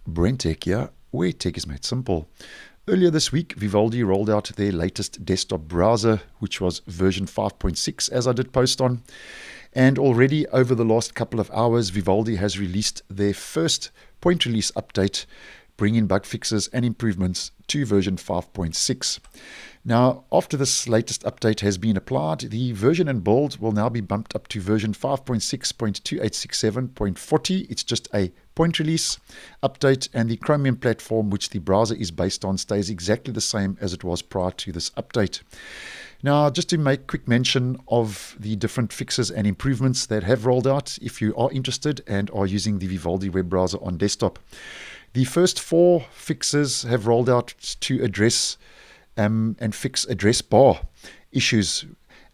BrenTech here, where tech is made simple. Earlier this week, Vivaldi rolled out their latest desktop browser, which was version 5.6, as I did post on. And already over the last couple of hours, Vivaldi has released their first point release update, bringing bug fixes and improvements to version 5.6. Now, after this latest update has been applied, the version and build will now be bumped up to version 5.6.2867.40. It's just a point release update, and the Chromium platform, which the browser is based on, stays exactly the same as it was prior to this update. Now, just to make quick mention of the different fixes and improvements that have rolled out, if you are interested and are using the Vivaldi web browser on desktop. The first 4 fixes have rolled out to address and fix address bar issues.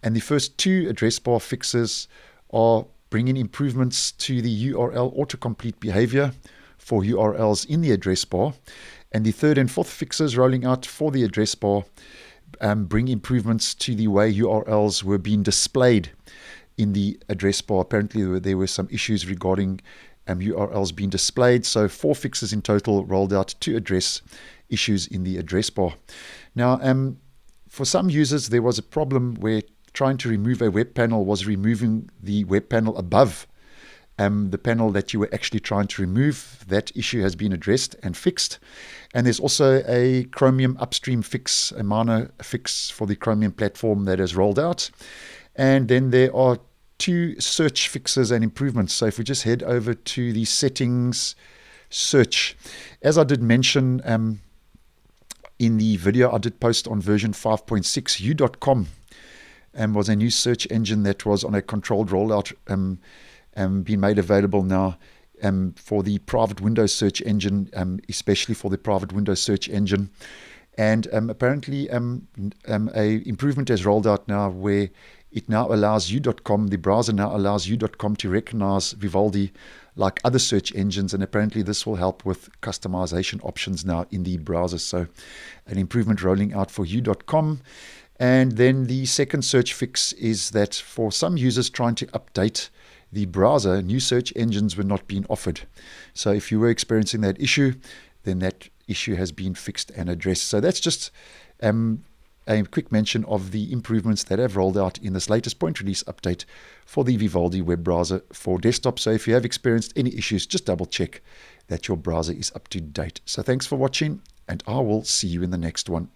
And the first 2 address bar fixes are bringing improvements to the URL autocomplete behavior for URLs in the address bar. And the 3rd and 4th fixes rolling out for the address bar bring improvements to the way URLs were being displayed in the address bar. Apparently there were some issues regarding URLs being displayed. So 4 fixes in total rolled out to address issues in the address bar. Now, for some users, there was a problem where trying to remove a web panel was removing the web panel above the panel that you were actually trying to remove. That issue has been addressed and fixed. And there's also a Chromium upstream fix, a minor fix for the Chromium platform that has rolled out. And then there are 2 search fixes and improvements. So if we just head over to the settings search, as I did mention in the video I did post on version 5.6, u.com was a new search engine that was on a controlled rollout being made available now for the private Windows search engine, especially for the private Windows search engine. And apparently a improvement has rolled out now where it now allows u.com, the browser now allows u.com to recognize Vivaldi like other search engines, and apparently this will help with customization options now in the browser. So an improvement rolling out for u.com. And then the second search fix is that for some users trying to update the browser, new search engines were not being offered. So if you were experiencing that issue, then that issue has been fixed and addressed. So that's just a quick mention of the improvements that have rolled out in this latest point release update for the Vivaldi web browser for desktop. So if you have experienced any issues, just double check that your browser is up to date. So thanks for watching, and I will see you in the next one.